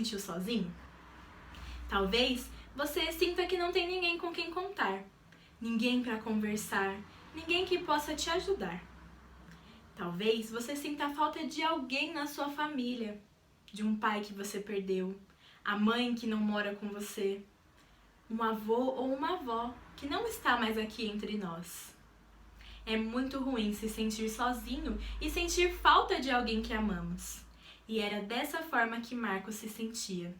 sentiu sozinho? Talvez você sinta que não tem ninguém com quem contar, ninguém para conversar, ninguém que possa te ajudar. Talvez você sinta a falta de alguém na sua família, de um pai que você perdeu, a mãe que não mora com você, um avô ou uma avó que não está mais aqui entre nós. É muito ruim se sentir sozinho e sentir falta de alguém que amamos. E era dessa forma que Marcos se sentia.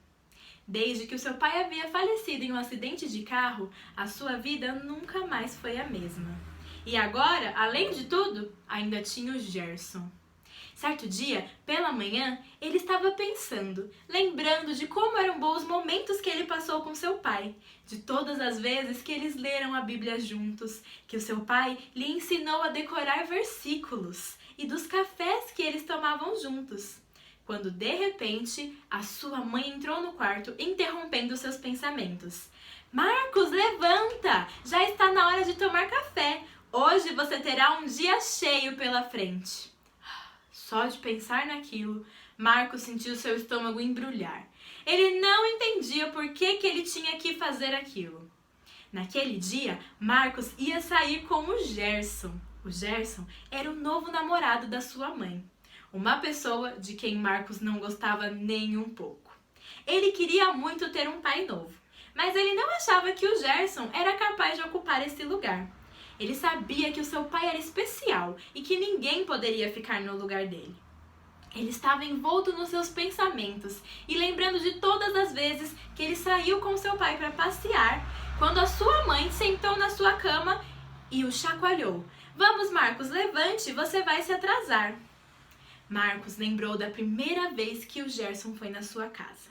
Desde que o seu pai havia falecido em um acidente de carro, a sua vida nunca mais foi a mesma. E agora, além de tudo, ainda tinha o Gerson. Certo dia, pela manhã, ele estava pensando, lembrando de como eram bons momentos que ele passou com seu pai, de todas as vezes que eles leram a Bíblia juntos, que o seu pai lhe ensinou a decorar versículos, e dos cafés que eles tomavam juntos. Quando, de repente, a sua mãe entrou no quarto, interrompendo seus pensamentos. Marcos, levanta! Já está na hora de tomar café. Hoje você terá um dia cheio pela frente. Só de pensar naquilo, Marcos sentiu seu estômago embrulhar. Ele não entendia por que ele tinha que fazer aquilo. Naquele dia, Marcos ia sair com o Gerson. O Gerson era o novo namorado da sua mãe. Uma pessoa de quem Marcos não gostava nem um pouco. Ele queria muito ter um pai novo, mas ele não achava que o Gerson era capaz de ocupar esse lugar. Ele sabia que o seu pai era especial e que ninguém poderia ficar no lugar dele. Ele estava envolto nos seus pensamentos e lembrando de todas as vezes que ele saiu com seu pai para passear, quando a sua mãe sentou na sua cama e o chacoalhou. Vamos, Marcos, levante, você vai se atrasar. Marcos lembrou da primeira vez que o Gerson foi na sua casa.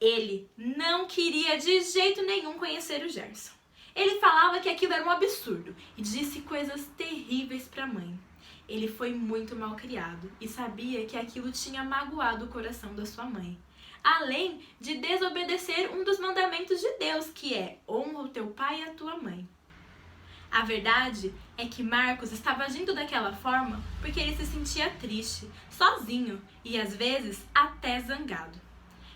Ele não queria de jeito nenhum conhecer o Gerson. Ele falava que aquilo era um absurdo e disse coisas terríveis para a mãe. Ele foi muito mal criado e sabia que aquilo tinha magoado o coração da sua mãe. Além de desobedecer um dos mandamentos de Deus, que é honra o teu pai e a tua mãe. A verdade é que Marcos estava agindo daquela forma porque ele se sentia triste, sozinho e às vezes até zangado.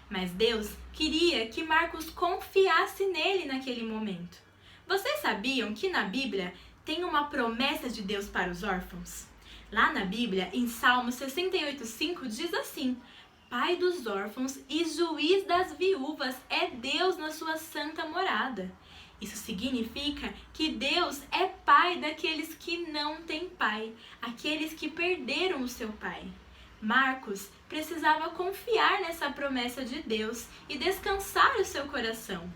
Mas Deus queria que Marcos confiasse nele naquele momento. Vocês sabiam que na Bíblia tem uma promessa de Deus para os órfãos? Lá na Bíblia, em Salmo 68:5, diz assim: Pai dos órfãos e juiz das viúvas é Deus na sua santa morada. Isso significa que Deus é pai daqueles que não têm pai, aqueles que perderam o seu pai. Marcos precisava confiar nessa promessa de Deus e descansar o seu coração.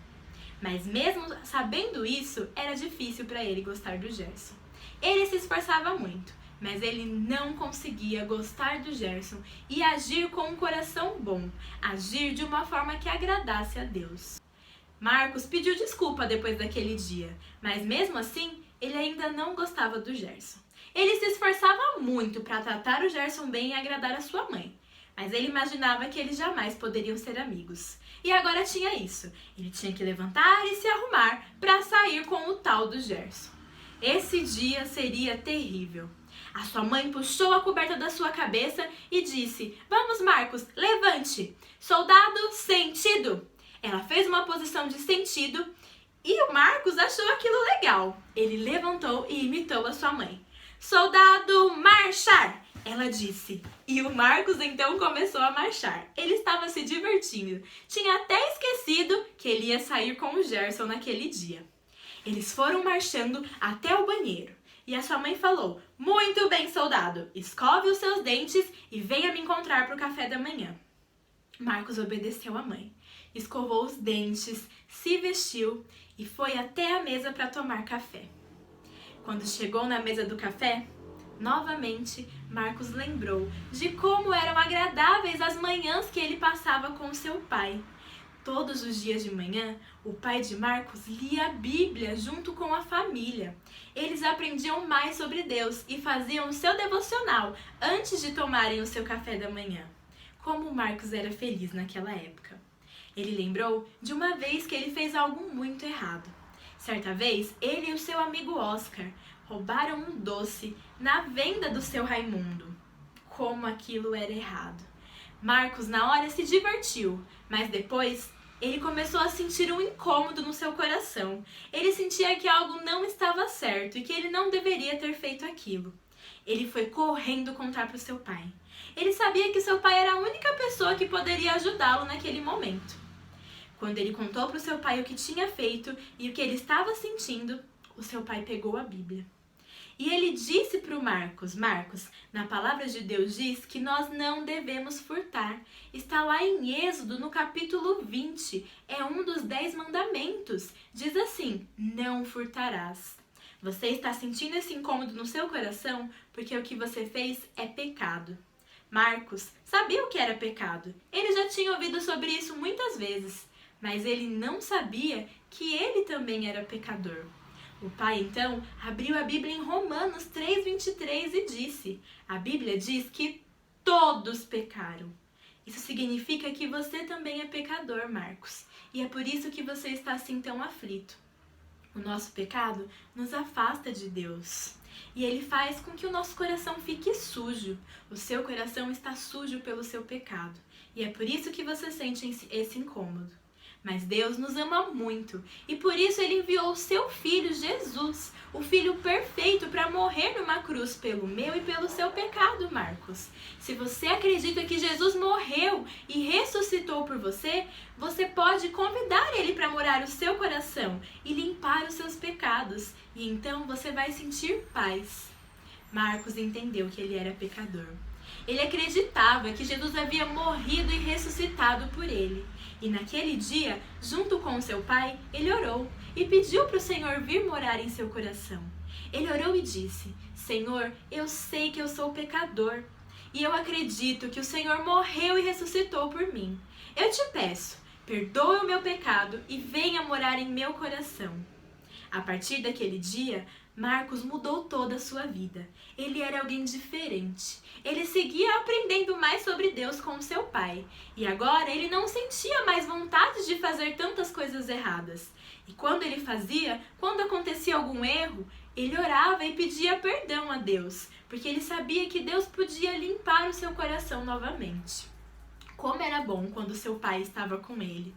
Mas mesmo sabendo isso, era difícil para ele gostar do Gerson. Ele se esforçava muito, mas ele não conseguia gostar do Gerson e agir com um coração bom, agir de uma forma que agradasse a Deus. Marcos pediu desculpa depois daquele dia, mas mesmo assim, ele ainda não gostava do Gerson. Ele se esforçava muito para tratar o Gerson bem e agradar a sua mãe, mas ele imaginava que eles jamais poderiam ser amigos. E agora tinha isso, ele tinha que levantar e se arrumar para sair com o tal do Gerson. Esse dia seria terrível. A sua mãe puxou a coberta da sua cabeça e disse: Vamos, Marcos, levante! Soldado, sentido! Ela fez uma posição de sentido e o Marcos achou aquilo legal. Ele levantou e imitou a sua mãe. Soldado, marchar! Ela disse. E o Marcos então começou a marchar. Ele estava se divertindo. Tinha até esquecido que ele ia sair com o Gerson naquele dia. Eles foram marchando até o banheiro. E a sua mãe falou: Muito bem, soldado. Escove os seus dentes e venha me encontrar para o café da manhã. Marcos obedeceu à mãe. Escovou os dentes, se vestiu e foi até a mesa para tomar café. Quando chegou na mesa do café, novamente Marcos lembrou de como eram agradáveis as manhãs que ele passava com seu pai. Todos os dias de manhã, o pai de Marcos lia a Bíblia junto com a família. Eles aprendiam mais sobre Deus e faziam o seu devocional antes de tomarem o seu café da manhã. Como Marcos era feliz naquela época. Ele lembrou de uma vez que ele fez algo muito errado. Certa vez, ele e o seu amigo Oscar roubaram um doce na venda do seu Raimundo. Como aquilo era errado. Marcos, na hora, se divertiu, mas depois ele começou a sentir um incômodo no seu coração. Ele sentia que algo não estava certo e que ele não deveria ter feito aquilo. Ele foi correndo contar para o seu pai. Ele sabia que seu pai era a única pessoa que poderia ajudá-lo naquele momento. Quando ele contou para o seu pai o que tinha feito e o que ele estava sentindo, o seu pai pegou a Bíblia. E ele disse para o Marcos, na palavra de Deus diz que nós não devemos furtar. Está lá em Êxodo, no capítulo 20, é um dos 10 mandamentos. Diz assim, não furtarás. Você está sentindo esse incômodo no seu coração porque o que você fez é pecado. Marcos sabia o que era pecado. Ele já tinha ouvido sobre isso muitas vezes, mas ele não sabia que ele também era pecador. O pai, então, abriu a Bíblia em Romanos 3:23 e disse, a Bíblia diz que todos pecaram. Isso significa que você também é pecador, Marcos, e é por isso que você está assim tão aflito. O nosso pecado nos afasta de Deus e ele faz com que o nosso coração fique sujo. O seu coração está sujo pelo seu pecado e é por isso que você sente esse incômodo. Mas Deus nos ama muito e por isso Ele enviou o seu Filho Jesus, o Filho perfeito, para morrer numa cruz pelo meu e pelo seu pecado, Marcos. Se você acredita que Jesus morreu e ressuscitou por você, você pode convidar Ele para morar no seu coração e limpar os seus pecados. E então você vai sentir paz. Marcos entendeu que ele era pecador. Ele acreditava que Jesus havia morrido e ressuscitado por ele. E naquele dia, junto com seu pai, ele orou e pediu para o Senhor vir morar em seu coração. Ele orou e disse, Senhor, eu sei que eu sou pecador e eu acredito que o Senhor morreu e ressuscitou por mim. Eu te peço, perdoe o meu pecado e venha morar em meu coração. A partir daquele dia, Marcos mudou toda a sua vida. Ele era alguém diferente. Ele seguia aprendendo mais sobre Deus com seu pai. E agora ele não sentia mais vontade de fazer tantas coisas erradas. E quando ele fazia, quando acontecia algum erro, ele orava e pedia perdão a Deus, porque ele sabia que Deus podia limpar o seu coração novamente. Como era bom quando seu pai estava com ele.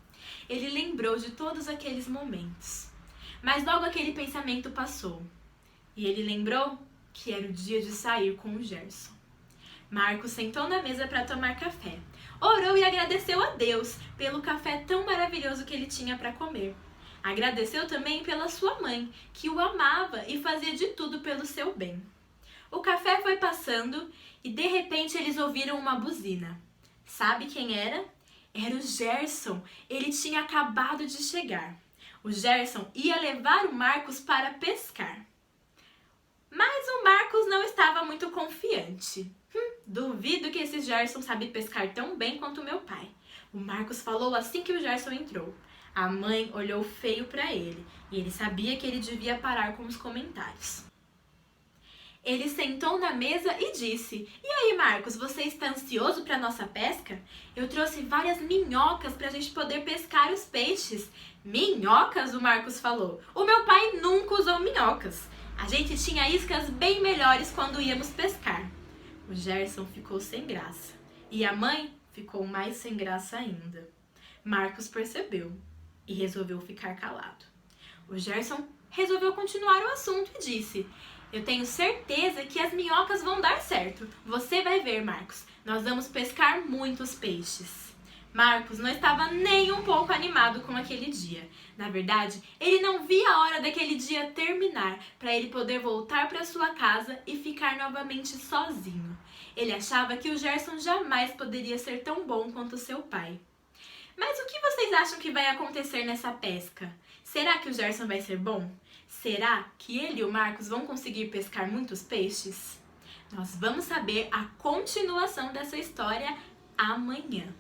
Ele lembrou de todos aqueles momentos. Mas logo aquele pensamento passou. E ele lembrou que era o dia de sair com o Gerson. Marcos sentou na mesa para tomar café. Orou e agradeceu a Deus pelo café tão maravilhoso que ele tinha para comer. Agradeceu também pela sua mãe, que o amava e fazia de tudo pelo seu bem. O café foi passando e de repente eles ouviram uma buzina. Sabe quem era? Era o Gerson. Ele tinha acabado de chegar. O Gerson ia levar o Marcos para pescar. Mas o Marcos não estava muito confiante. Duvido que esse Gerson sabe pescar tão bem quanto meu pai. O Marcos falou assim que o Gerson entrou. A mãe olhou feio para ele e ele sabia que ele devia parar com os comentários. Ele sentou na mesa e disse, e aí Marcos, você está ansioso para a nossa pesca? Eu trouxe várias minhocas para a gente poder pescar os peixes. Minhocas? O Marcos falou. O meu pai nunca usou minhocas. A gente tinha iscas bem melhores quando íamos pescar. O Gerson ficou sem graça. E a mãe ficou mais sem graça ainda. Marcos percebeu e resolveu ficar calado. O Gerson resolveu continuar o assunto e disse, eu tenho certeza que as minhocas vão dar certo. Você vai ver, Marcos. Nós vamos pescar muitos peixes. Marcos não estava nem um pouco animado com aquele dia. Na verdade, ele não via a hora daquele dia terminar para ele poder voltar para sua casa e ficar novamente sozinho. Ele achava que o Gerson jamais poderia ser tão bom quanto seu pai. Mas o que vocês acham que vai acontecer nessa pesca? Será que o Gerson vai ser bom? Será que ele e o Marcos vão conseguir pescar muitos peixes? Nós vamos saber a continuação dessa história amanhã.